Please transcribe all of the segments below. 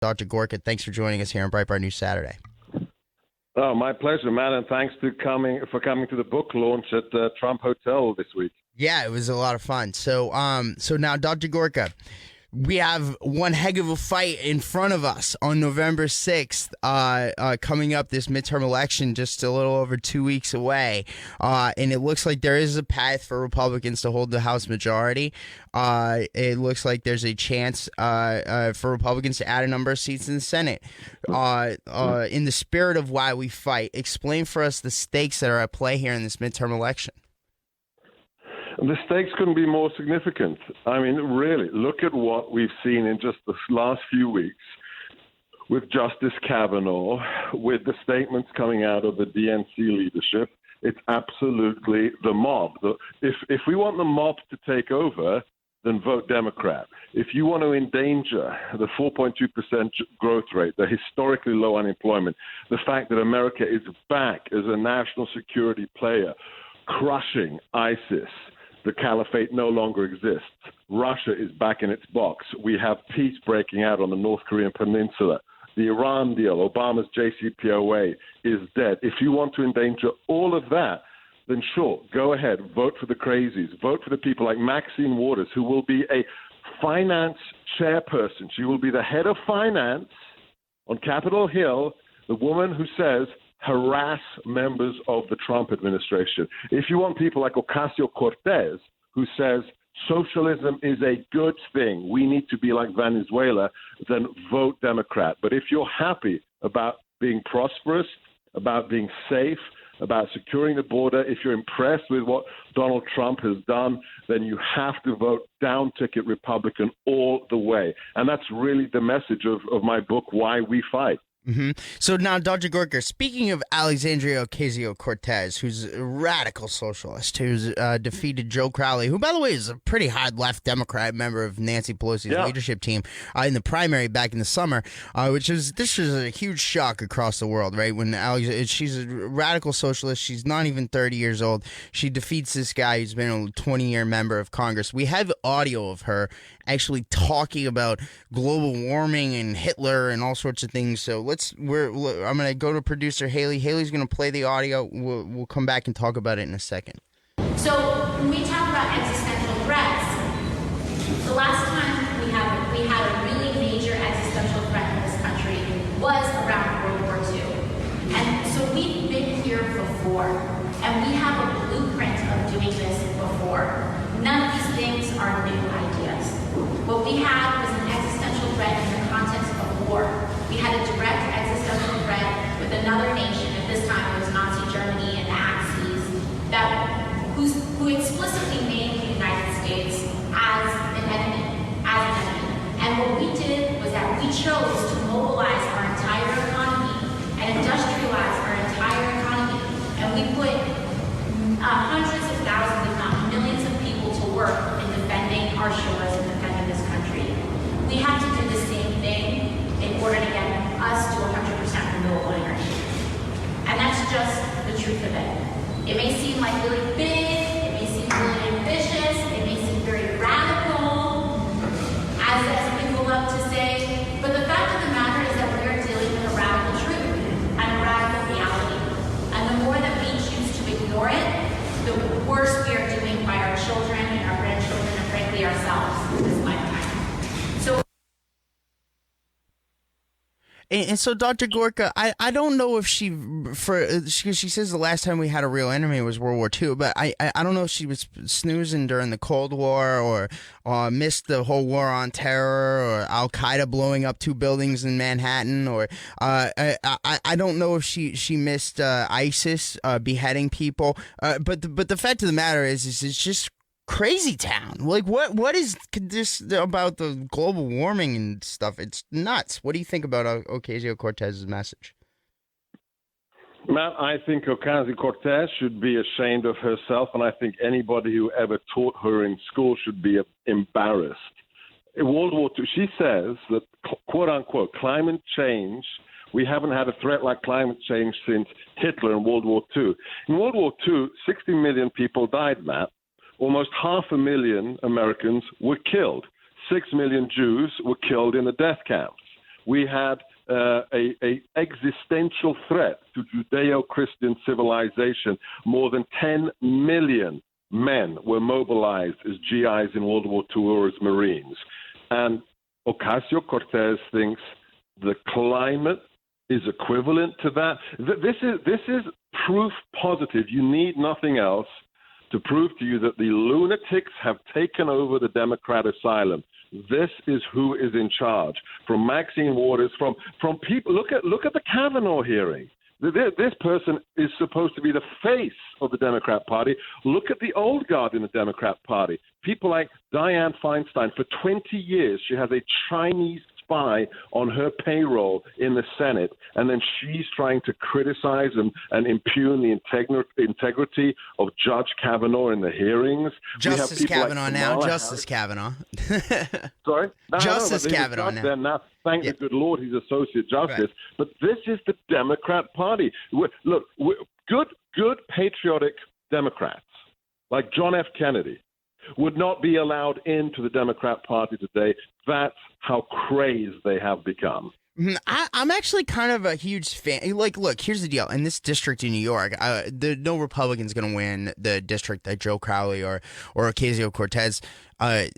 Dr. Gorka, thanks for joining us here on Breitbart News Saturday. Oh, my pleasure, man, and thanks for coming to the book launch at Trump Hotel this week. Yeah, it was a lot of fun. So now, Dr. Gorka, we have one heck of a fight in front of us on November 6th, coming up, this midterm election just a little over 2 weeks away. And it looks like there is a path for Republicans to hold the House majority. It looks like there's a chance for Republicans to add a number of seats in the Senate. In the spirit of why we fight, explain for us the stakes that are at play here in this midterm election. The stakes couldn't be more significant. I mean, really, look at what we've seen in just the last few weeks with Justice Kavanaugh, with the statements coming out of the DNC leadership. It's absolutely the mob. If we want the mob to take over, then vote Democrat. If you want to endanger the 4.2% growth rate, the historically low unemployment, the fact that America is back as a national security player, crushing ISIS, the caliphate no longer exists. Russia is back in its box. We have peace breaking out on the North Korean peninsula. The Iran deal, Obama's JCPOA, is dead. If you want to endanger all of that, then sure, go ahead, vote for the crazies. Vote for the people like Maxine Waters, who will be a finance chairperson. She will be the head of finance on Capitol Hill, the woman who says, harass members of the Trump administration. If you want people like Ocasio-Cortez, who says socialism is a good thing, we need to be like Venezuela, then vote Democrat. But if you're happy about being prosperous, about being safe, about securing the border, if you're impressed with what Donald Trump has done, then you have to vote down-ticket Republican all the way. And that's really the message of my book, Why We Fight. Mm-hmm. So now, Dr. Gorka, speaking of Alexandria Ocasio-Cortez, who's a radical socialist, who's defeated Joe Crowley, who, by the way, is a pretty hard-left Democrat member of Nancy Pelosi's leadership team in the primary back in the summer, this was a huge shock across the world, right? When she's a radical socialist, she's not even 30 years old. She defeats this guy who's been a 20-year member of Congress. We have audio of her actually talking about global warming and Hitler and all sorts of things. So I'm going to go to producer Haley. Haley's going to play the audio. We'll come back and talk about it in a second. So when we talk about existential threats, the last time we had a really major existential threat in this country was around World War II. And so we've been here before, and we have a blueprint of doing this before. None of these things are new ideas. What we had was an existential threat in the context of war. We had a direct existential threat with another nation, at this time it was Nazi Germany and the Axis, who explicitly named the United States as an enemy. And what we did was that we chose to mobilize our entire economy and industrialize our entire economy. And we put hundreds of thousands, if not millions of people to work in defending our shores and defending this country. We have to do the same thing in order to get us to 100% renewable energy. And that's just the truth of it. It may seem like really big, it may seem really ambitious, it may seem very radical, as people love to say, but the fact of the matter is that we are dealing with a radical truth and a radical reality. And the more that we choose to ignore it, the worse we are doing by our children and our grandchildren and frankly ourselves in this lifetime. So. And so, Dr. Gorka, I don't know if she says the last time we had a real enemy was World War II, but I don't know if she was snoozing during the Cold War or missed the whole war on terror or Al-Qaeda blowing up 2 buildings in Manhattan, or I don't know if she missed ISIS beheading people, but the fact of the matter is it's just crazy town. Like, what is this about the global warming and stuff? It's nuts. What do you think about Ocasio-Cortez's message? Matt, I think Ocasio-Cortez should be ashamed of herself, and I think anybody who ever taught her in school should be embarrassed. In World War II, she says that, quote-unquote, climate change, we haven't had a threat like climate change since Hitler in World War II. In World War II, 60 million people died, Matt. Almost 500,000 Americans were killed. 6 million Jews were killed in the death camps. We had a existential threat to Judeo-Christian civilization. More than 10 million men were mobilized as GIs in World War II or as Marines. And Ocasio-Cortez thinks the climate is equivalent to that. This is proof positive. You need nothing else to prove to you that the lunatics have taken over the Democrat asylum. This is who is in charge. From Maxine Waters, from people. Look at the Kavanaugh hearing. This person is supposed to be the face of the Democrat Party. Look at the old guard in the Democrat Party. People like Dianne Feinstein. For 20 years, she has a Chinese spy on her payroll in the Senate, and then she's trying to criticize and impugn the integrity of Judge Kavanaugh in the hearings. Justice Kavanaugh now. Justice Kavanaugh. Sorry? Justice Kavanaugh now. Now. Thank the good Lord he's Associate Justice. Right. But this is the Democrat Party. Look, good patriotic Democrats like John F. Kennedy would not be allowed into the Democrat Party today. That's how crazed they have become. I'm actually kind of a huge fan. Like, look, here's the deal. In this district in New York, no Republican's going to win the district that Joe Crowley or Ocasio-Cortez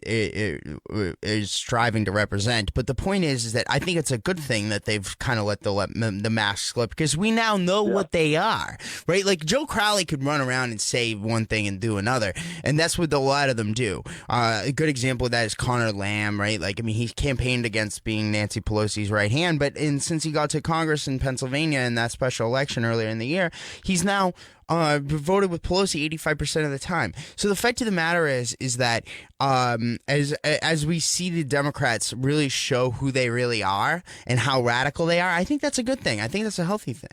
is striving to represent. But the point is that I think it's a good thing that they've kind of let the mask slip, because we now know what they are, right? Like, Joe Crowley could run around and say one thing and do another, and that's what a lot of them do. A good example of that is Connor Lamb, right? Like, I mean, he campaigned against being Nancy Pelosi's right hand, but since he got to Congress in Pennsylvania in that special election earlier in the year, he's now voted with Pelosi 85% of the time. So the fact of the matter is that as we see the Democrats really show who they really are and how radical they are, I think that's a good thing. I think that's a healthy thing.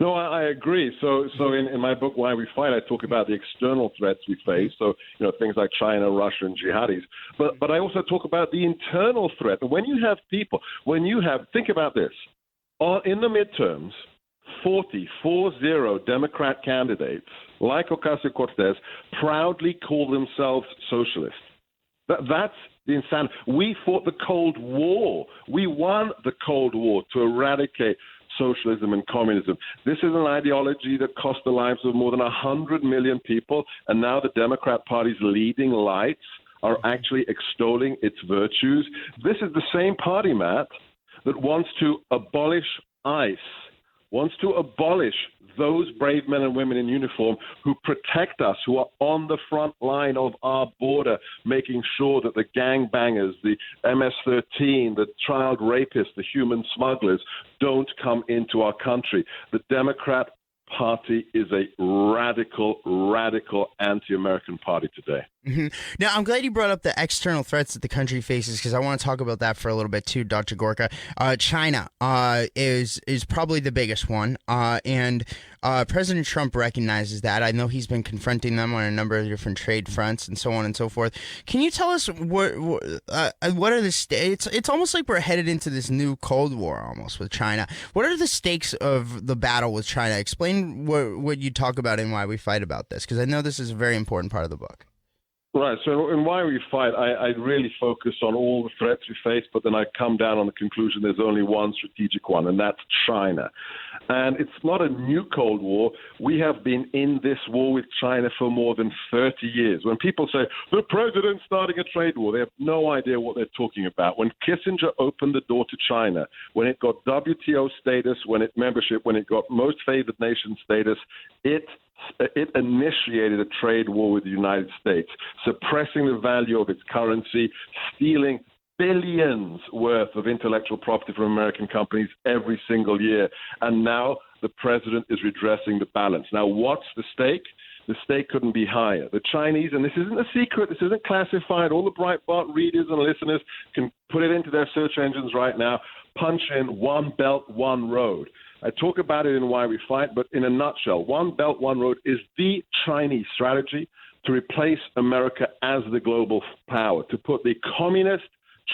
No, I agree. So in my book, Why We Fight, I talk about the external threats we face. So, things like China, Russia, and jihadis. But I also talk about the internal threat. When you have think about this, in the midterms, 40 Democrat candidates like Ocasio-Cortez proudly call themselves socialists. That's the insanity. We fought the Cold War. We won the Cold War to eradicate socialism and communism. This is an ideology that cost the lives of more than 100 million people, and now the Democrat Party's leading lights are actually extolling its virtues. This is the same party, Matt, that wants to abolish ICE, wants to abolish those brave men and women in uniform who protect us, who are on the front line of our border, making sure that the gangbangers, the MS-13, the child rapists, the human smugglers don't come into our country. The Democrat Party is a radical anti-American party today. Mm-hmm. Now, I'm glad you brought up the external threats that the country faces, because I want to talk about that for a little bit too, Dr. Gorka. China is probably the biggest one, and President Trump recognizes that. I know he's been confronting them on a number of different trade fronts and so on and so forth. Can you tell us what are the stakes? It's almost like we're headed into this new Cold War almost with China. What are the stakes of the battle with China? Explain what you talk about and why we fight about this, because I know this is a very important part of the book. Right. So in Why We Fight, I really focus on all the threats we face, but then I come down on the conclusion there's only one strategic one, and that's China. And it's not a new Cold War. We have been in this war with China for more than 30 years. When people say, the president's starting a trade war, they have no idea what they're talking about. When Kissinger opened the door to China, when it got WTO status, when it got most favored nation status, it initiated a trade war with the United States, suppressing the value of its currency, stealing billions worth of intellectual property from American companies every single year. And now the president is redressing the balance. Now, what's the stake? The stake couldn't be higher. The Chinese, and this isn't a secret, this isn't classified, all the Breitbart readers and listeners can put it into their search engines right now, punch in One Belt, One Road. I talk about it in Why We Fight, but in a nutshell, One Belt, One Road is the Chinese strategy to replace America as the global power, to put the communist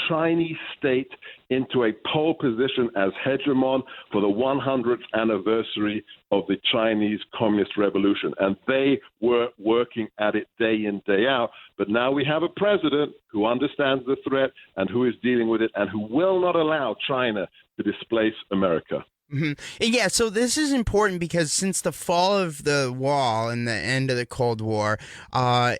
Chinese state into a pole position as hegemon for the 100th anniversary of the Chinese Communist Revolution. And they were working at it day in, day out. But now we have a president who understands the threat and who is dealing with it and who will not allow China to displace America. Mm-hmm. Yeah, so this is important because since the fall of the wall and the end of the Cold War,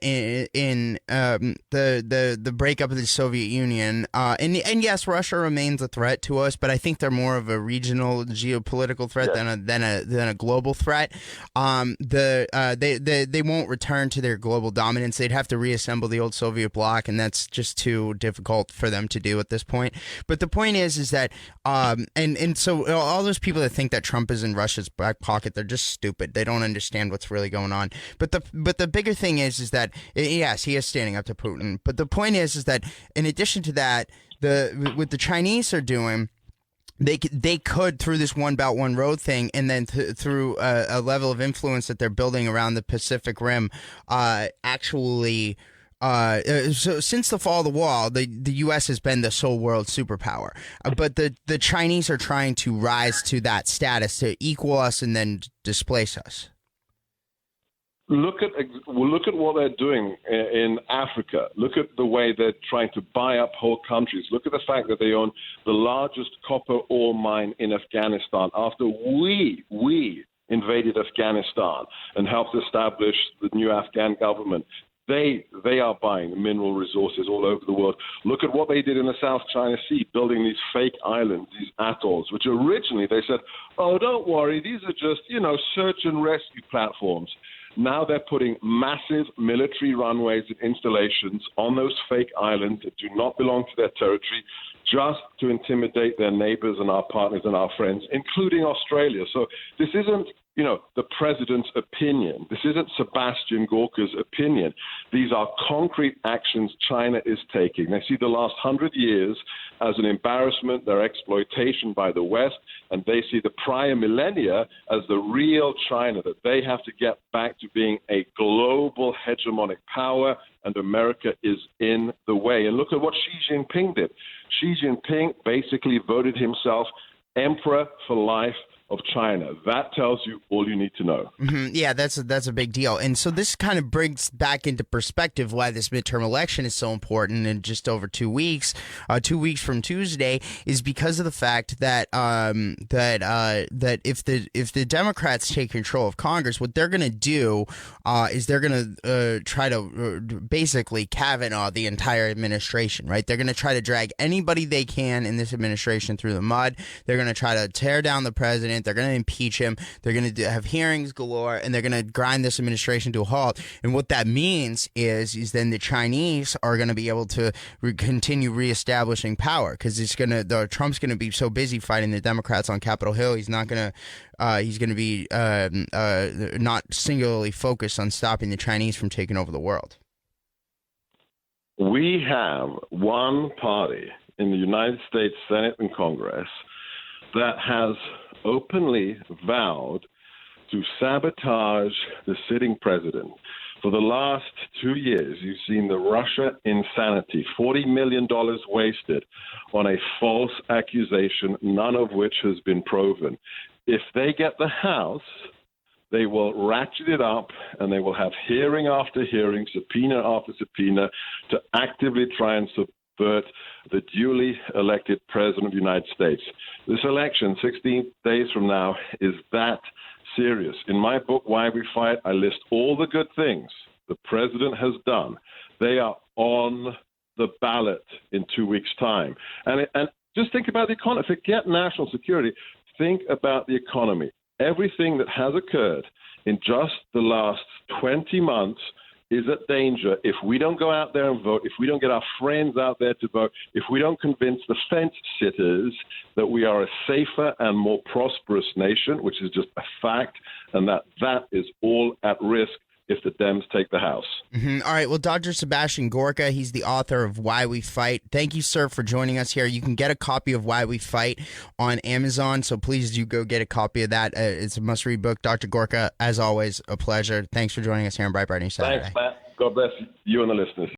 in the breakup of the Soviet Union, and yes, Russia remains a threat to us, but I think they're more of a regional geopolitical threat than a global threat. They won't return to their global dominance. They'd have to reassemble the old Soviet bloc, and that's just too difficult for them to do at this point. But the point is that and so all those people that think that Trump is in Russia's back pocket, they're just stupid. They don't understand what's really going on. But the bigger thing is that yes, he is standing up to Putin. But the point is that in addition to that, what the Chinese are doing, they could through this One Belt One Road thing, and then through a level of influence that they're building around the Pacific Rim, actually. So since the fall of the wall, the U.S. has been the sole world superpower, but the Chinese are trying to rise to that status to equal us and then displace us. Look at what they're doing in Africa. Look at the way they're trying to buy up whole countries. Look at the fact that they own the largest copper ore mine in Afghanistan after we invaded Afghanistan and helped establish the new Afghan government. They are buying mineral resources all over the world. Look at what they did in the South China Sea, building these fake islands, these atolls, which originally they said, oh, don't worry, these are just, search and rescue platforms. Now they're putting massive military runways and installations on those fake islands that do not belong to their territory, just to intimidate their neighbors and our partners and our friends, including Australia. So this isn't, the president's opinion. This isn't Sebastian Gorka's opinion. These are concrete actions China is taking. They see the last 100 years as an embarrassment, their exploitation by the West, and they see the prior millennia as the real China, that they have to get back to being a global hegemonic power, and America is in the way. And look at what Xi Jinping did. Xi Jinping basically voted himself emperor for life of China. That tells you all you need to know. Mm-hmm. Yeah, that's a big deal. And so this kind of brings back into perspective why this midterm election is so important in just over 2 weeks. 2 weeks from Tuesday is because of the fact that that if the Democrats take control of Congress, what they're going to do is they're going to try to basically Kavanaugh the entire administration. Right? They're going to try to drag anybody they can in this administration through the mud. They're going to try to tear down the president. They're going to impeach him. They're going to have hearings galore, and they're going to grind this administration to a halt. And what that means is then the Chinese are going to be able to continue reestablishing power, because Trump's going to be so busy fighting the Democrats on Capitol Hill. He's not going to. He's going to be not singularly focused on stopping the Chinese from taking over the world. We have one party in the United States Senate and Congress that has openly vowed to sabotage the sitting president. For the last 2 years, you've seen the Russia insanity, $40 million wasted on a false accusation, none of which has been proven. If they get the House, they will ratchet it up, and they will have hearing after hearing, subpoena after subpoena, to actively try and subvert the duly elected president of the United States. This election, 16 days from now, is that serious. In my book, Why We Fight, I list all the good things the president has done. They are on the ballot in 2 weeks' time. And just think about the economy. Forget national security. Think about the economy. Everything that has occurred in just the last 20 months is at danger if we don't go out there and vote, if we don't get our friends out there to vote, if we don't convince the fence sitters that we are a safer and more prosperous nation, which is just a fact, and that is all at risk if the Dems take the House. Mm-hmm. All right. Well, Dr. Sebastian Gorka, he's the author of Why We Fight. Thank you, sir, for joining us here. You can get a copy of Why We Fight on Amazon, so please do go get a copy of that. It's a must-read book. Dr. Gorka, as always, a pleasure. Thanks for joining us here on Breitbart News Saturday. Thanks, Matt. God bless you and the listeners.